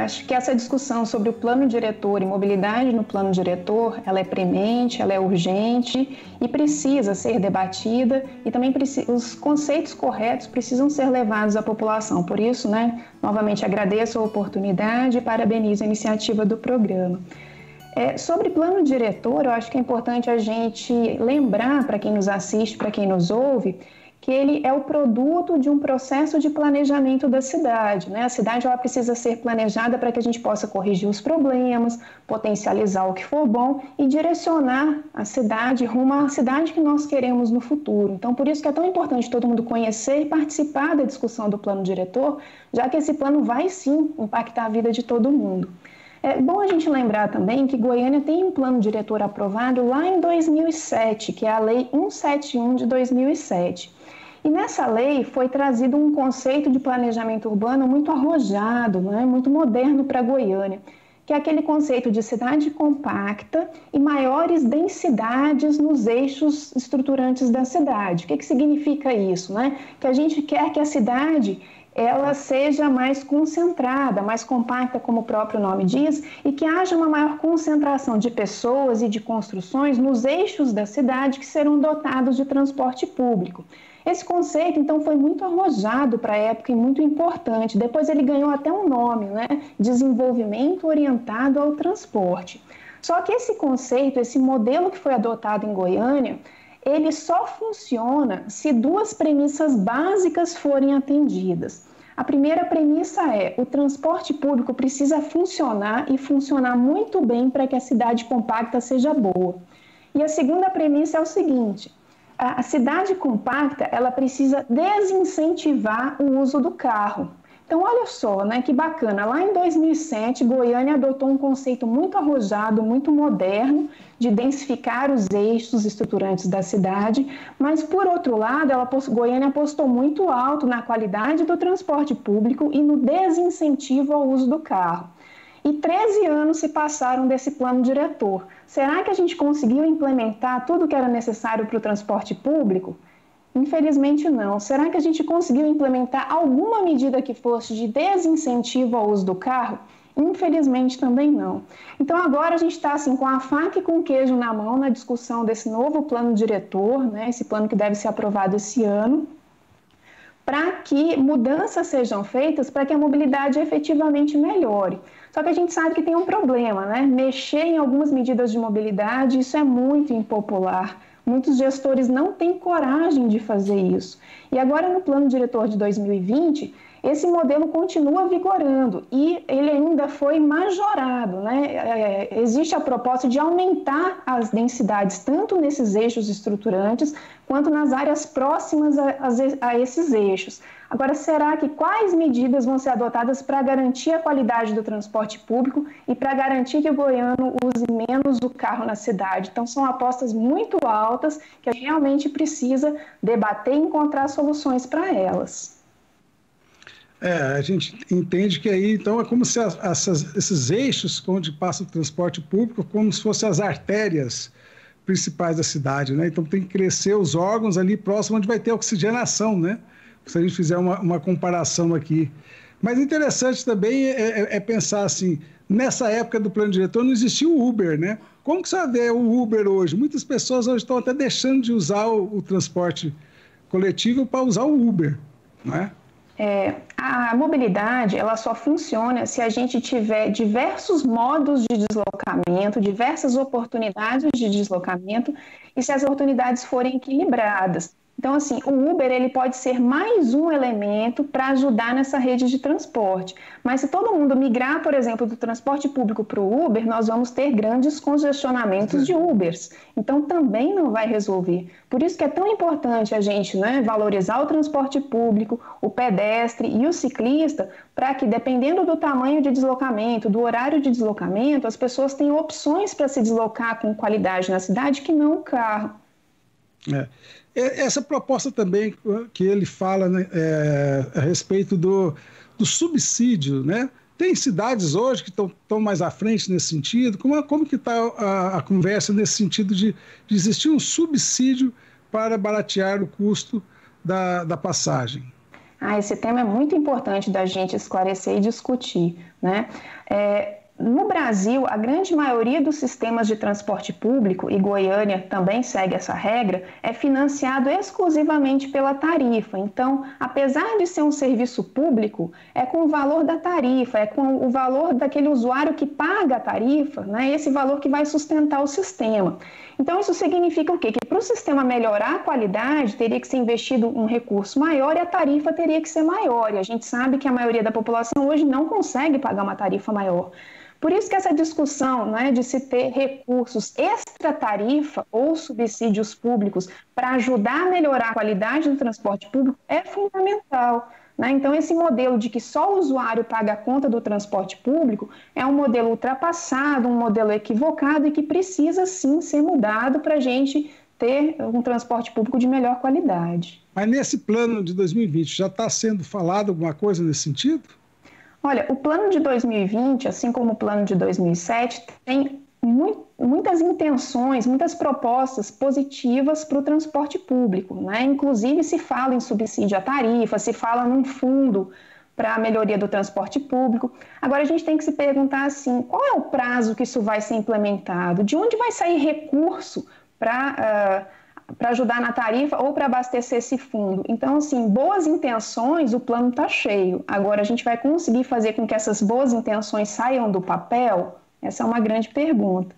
acho que essa discussão sobre o plano diretor e mobilidade no plano diretor, ela é premente, ela é urgente e precisa ser debatida, e também os conceitos corretos precisam ser levados à população. Por isso, novamente agradeço a oportunidade e parabenizo a iniciativa do programa. Sobre plano diretor, eu acho que é importante a gente lembrar para quem nos assiste, para quem nos ouve, que ele é o produto de um processo de planejamento da cidade, A cidade ela precisa ser planejada para que a gente possa corrigir os problemas, potencializar o que for bom e direcionar a cidade rumo à cidade que nós queremos no futuro. Então, por isso que é tão importante todo mundo conhecer e participar da discussão do plano diretor, já que esse plano vai sim impactar a vida de todo mundo. É bom a gente lembrar também que Goiânia tem um plano diretor aprovado lá em 2007, que é a Lei 171 de 2007. E nessa lei foi trazido um conceito de planejamento urbano muito arrojado, muito moderno para Goiânia, que é aquele conceito de cidade compacta e maiores densidades nos eixos estruturantes da cidade. O que significa isso? Que a gente quer que a cidade ela seja mais concentrada, mais compacta, como o próprio nome diz, e que haja uma maior concentração de pessoas e de construções nos eixos da cidade que serão dotados de transporte público. Esse conceito, então, foi muito arrojado para a época e muito importante. Depois ele ganhou até um nome, Desenvolvimento orientado ao transporte. Só que esse conceito, esse modelo que foi adotado em Goiânia, ele só funciona se duas premissas básicas forem atendidas. A primeira premissa é: o transporte público precisa funcionar e funcionar muito bem para que a cidade compacta seja boa. E a segunda premissa é o seguinte: a cidade compacta ela precisa desincentivar o uso do carro. Então, olha só, que bacana. Lá em 2007, Goiânia adotou um conceito muito arrojado, muito moderno, de densificar os eixos estruturantes da cidade, mas, por outro lado, Goiânia apostou muito alto na qualidade do transporte público e no desincentivo ao uso do carro. E 13 anos se passaram desse plano diretor. Será que a gente conseguiu implementar tudo o que era necessário para o transporte público? Infelizmente não. Será que a gente conseguiu implementar alguma medida que fosse de desincentivo ao uso do carro? Infelizmente também não. Então agora a gente está assim, com a faca e com o queijo na mão na discussão desse novo plano diretor, esse plano que deve ser aprovado esse ano, para que mudanças sejam feitas para que a mobilidade efetivamente melhore. Só que a gente sabe que tem um problema, Mexer em algumas medidas de mobilidade, isso é muito impopular. Muitos gestores não têm coragem de fazer isso. E agora, no plano diretor de 2020, esse modelo continua vigorando e ele ainda foi majorado, Existe a proposta de aumentar as densidades tanto nesses eixos estruturantes quanto nas áreas próximas a esses eixos. Agora, será que quais medidas vão ser adotadas para garantir a qualidade do transporte público e para garantir que o goiano use menos o carro na cidade? Então, são apostas muito altas que a gente realmente precisa debater e encontrar soluções para elas. A gente entende que aí, então, é como se esses eixos onde passa o transporte público, como se fossem as artérias principais da cidade, Então, tem que crescer os órgãos ali próximo onde vai ter oxigenação, Se a gente fizer uma comparação aqui. Mas interessante também é pensar assim, nessa época do plano diretor não existia o Uber, Como que você vê o Uber hoje? Muitas pessoas hoje estão até deixando de usar o transporte coletivo para usar o Uber, A mobilidade ela só funciona se a gente tiver diversos modos de deslocamento, diversas oportunidades de deslocamento e se as oportunidades forem equilibradas. Então, assim, o Uber ele pode ser mais um elemento para ajudar nessa rede de transporte. Mas se todo mundo migrar, por exemplo, do transporte público para o Uber, nós vamos ter grandes congestionamentos de Ubers. Então, também não vai resolver. Por isso que é tão importante a gente valorizar o transporte público, o pedestre e o ciclista, para que, dependendo do tamanho de deslocamento, do horário de deslocamento, as pessoas tenham opções para se deslocar com qualidade na cidade que não o carro. Essa proposta também que ele fala a respeito do subsídio, Tem cidades hoje que estão mais à frente nesse sentido? Como que está a conversa nesse sentido de existir um subsídio para baratear o custo da passagem? Esse tema é muito importante da gente esclarecer e discutir, né? No Brasil, a grande maioria dos sistemas de transporte público, e Goiânia também segue essa regra, é financiado exclusivamente pela tarifa. Então, apesar de ser um serviço público, é com o valor da tarifa, é com o valor daquele usuário que paga a tarifa, né? Esse valor que vai sustentar o sistema. Então, isso significa o quê? Que para o sistema melhorar a qualidade, teria que ser investido um recurso maior e a tarifa teria que ser maior. E a gente sabe que a maioria da população hoje não consegue pagar uma tarifa maior. Por isso que essa discussão, né, de se ter recursos extra-tarifa ou subsídios públicos para ajudar a melhorar a qualidade do transporte público é fundamental, né? Então, esse modelo de que só o usuário paga a conta do transporte público é um modelo ultrapassado, um modelo equivocado e que precisa, sim, ser mudado para a gente ter um transporte público de melhor qualidade. Mas nesse plano de 2020 já está sendo falado alguma coisa nesse sentido? Olha, o plano de 2020, assim como o plano de 2007, tem muitas intenções, muitas propostas positivas para o transporte público, né? Inclusive se fala em subsídio à tarifa, se fala num fundo para a melhoria do transporte público. Agora a gente tem que se perguntar assim, qual é o prazo que isso vai ser implementado? De onde vai sair recurso para ajudar na tarifa ou para abastecer esse fundo? Então, assim, boas intenções, o plano está cheio. Agora, a gente vai conseguir fazer com que essas boas intenções saiam do papel? Essa é uma grande pergunta.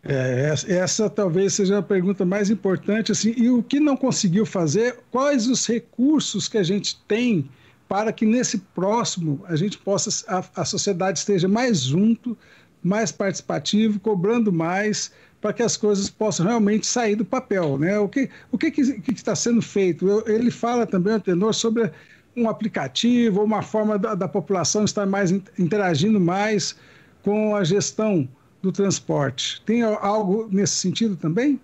Essa talvez seja a pergunta mais importante. Assim, e o que não conseguiu fazer, quais os recursos que a gente tem para que nesse próximo a gente possa, a sociedade esteja mais junto, mais participativo, cobrando mais, para que as coisas possam realmente sair do papel, né? O que está sendo feito? Ele fala também, o tenor, sobre um aplicativo, uma forma da população estar mais interagindo mais com a gestão do transporte. Tem algo nesse sentido também?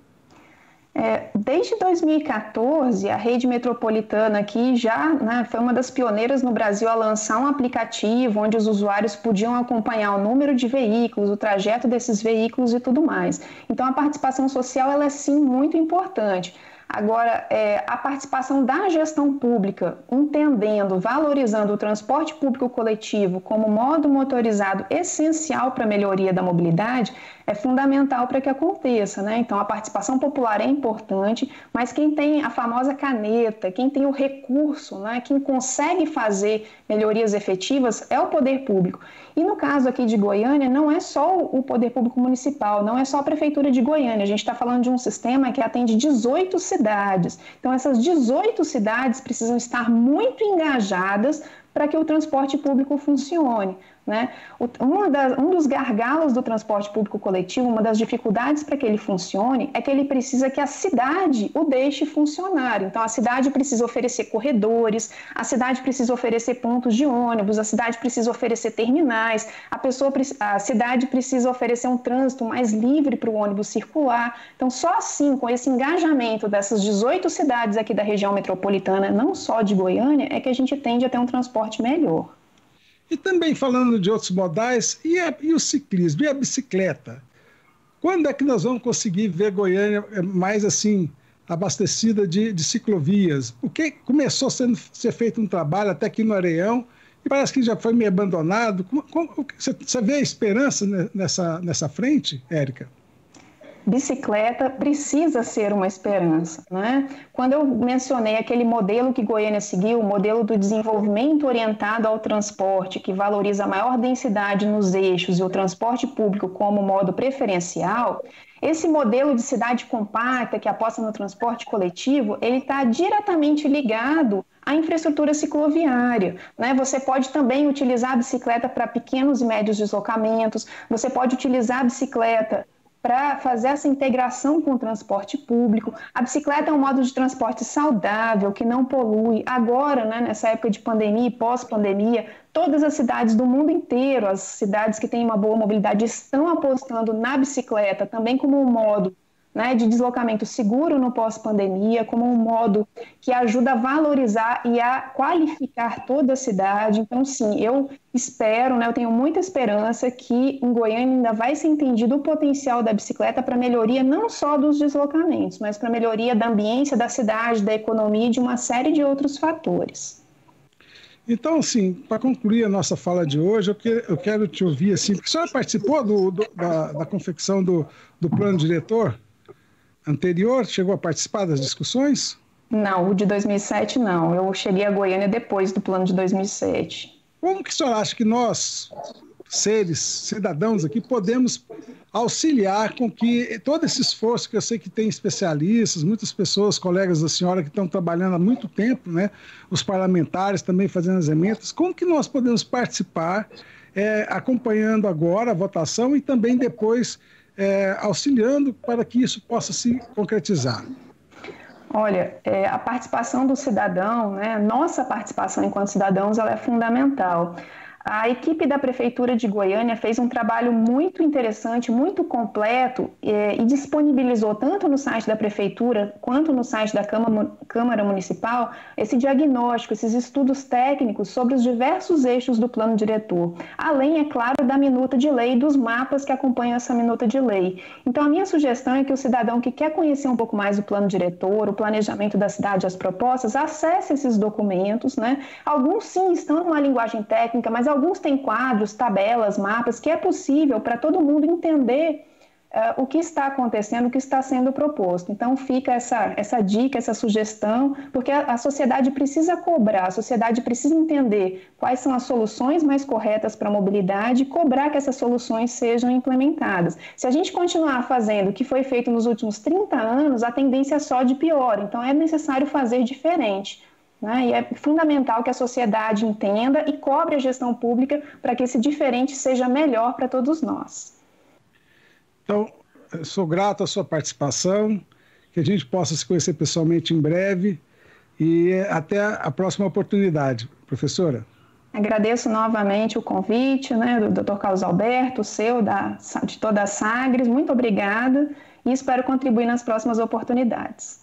Desde 2014, a rede metropolitana aqui já, né, foi uma das pioneiras no Brasil a lançar um aplicativo onde os usuários podiam acompanhar o número de veículos, o trajeto desses veículos e tudo mais. Então, a participação social ela é sim muito importante. Agora, a participação da gestão pública, entendendo, valorizando o transporte público coletivo como modo motorizado essencial para a melhoria da mobilidade, é fundamental para que aconteça, né? Então, a participação popular é importante, mas quem tem a famosa caneta, quem tem o recurso, né, quem consegue fazer melhorias efetivas é o poder público. E no caso aqui de Goiânia, não é só o poder público municipal, não é só a Prefeitura de Goiânia, a gente está falando de um sistema que atende 18 cidades. Então, essas 18 cidades precisam estar muito engajadas para que o transporte público funcione, né? Um dos gargalos do transporte público coletivo, uma das dificuldades para que ele funcione, é que ele precisa que a cidade o deixe funcionar. Então, a cidade precisa oferecer corredores, a cidade precisa oferecer pontos de ônibus, a cidade precisa oferecer terminais, a cidade precisa oferecer um trânsito mais livre para o ônibus circular. Então, só assim, com esse engajamento dessas 18 cidades aqui da região metropolitana, não só de Goiânia, é que a gente tende a ter um transporte melhor. E também falando de outros modais, e o ciclismo, e a bicicleta? Quando é que nós vamos conseguir ver Goiânia mais assim, abastecida de ciclovias? Porque começou a ser feito um trabalho até aqui no Areião, e parece que já foi meio abandonado. Você vê a esperança nessa frente, Érica? Bicicleta precisa ser uma esperança, né? Quando eu mencionei aquele modelo que Goiânia seguiu, o modelo do desenvolvimento orientado ao transporte, que valoriza a maior densidade nos eixos e o transporte público como modo preferencial, esse modelo de cidade compacta que aposta no transporte coletivo, ele está diretamente ligado à infraestrutura cicloviária, né? Você pode também utilizar a bicicleta para pequenos e médios deslocamentos, você pode utilizar a bicicleta para fazer essa integração com o transporte público. A bicicleta é um modo de transporte saudável, que não polui. Agora, né, nessa época de pandemia e pós-pandemia, todas as cidades do mundo inteiro, as cidades que têm uma boa mobilidade, estão apostando na bicicleta também como um modo, né, de deslocamento seguro no pós-pandemia, como um modo que ajuda a valorizar e a qualificar toda a cidade. Então, sim, eu espero, né, eu tenho muita esperança que em Goiânia ainda vai ser entendido o potencial da bicicleta para melhoria não só dos deslocamentos, mas para melhoria da ambiência da cidade, da economia e de uma série de outros fatores. Então, assim, para concluir a nossa fala de hoje, eu quero te ouvir, assim, porque a senhora participou da confecção do plano diretor anterior? Chegou a participar das discussões? Não, o de 2007 não. Eu cheguei a Goiânia depois do plano de 2007. Como que a senhora acha que nós, cidadãos aqui, podemos auxiliar com que todo esse esforço, que eu sei que tem especialistas, muitas pessoas, colegas da senhora que estão trabalhando há muito tempo, né? Os parlamentares também fazendo as emendas, como que nós podemos participar, acompanhando agora a votação e também depois auxiliando para que isso possa se concretizar? Olha, a participação do cidadão, né, nossa participação enquanto cidadãos, ela é fundamental. A equipe da Prefeitura de Goiânia fez um trabalho muito interessante, muito completo e disponibilizou tanto no site da Prefeitura quanto no site da Câmara Municipal esse diagnóstico, esses estudos técnicos sobre os diversos eixos do plano diretor, além, é claro, da minuta de lei e dos mapas que acompanham essa minuta de lei. Então, a minha sugestão é que o cidadão que quer conhecer um pouco mais o plano diretor, o planejamento da cidade, as propostas, acesse esses documentos, né? Alguns, sim, estão numa linguagem técnica, mas alguns têm quadros, tabelas, mapas, que é possível para todo mundo entender o que está acontecendo, o que está sendo proposto. Então fica essa dica, essa sugestão, porque a sociedade precisa cobrar, a sociedade precisa entender quais são as soluções mais corretas para a mobilidade e cobrar que essas soluções sejam implementadas. Se a gente continuar fazendo o que foi feito nos últimos 30 anos, a tendência é só de pior, então é necessário fazer diferente. Né? E é fundamental que a sociedade entenda e cobre a gestão pública para que esse diferente seja melhor para todos nós. Então, eu sou grato à sua participação, que a gente possa se conhecer pessoalmente em breve e até a próxima oportunidade. Professora. Agradeço novamente o convite, né, do Dr. Carlos Alberto, o seu, de toda a Sagres. Muito obrigada e espero contribuir nas próximas oportunidades.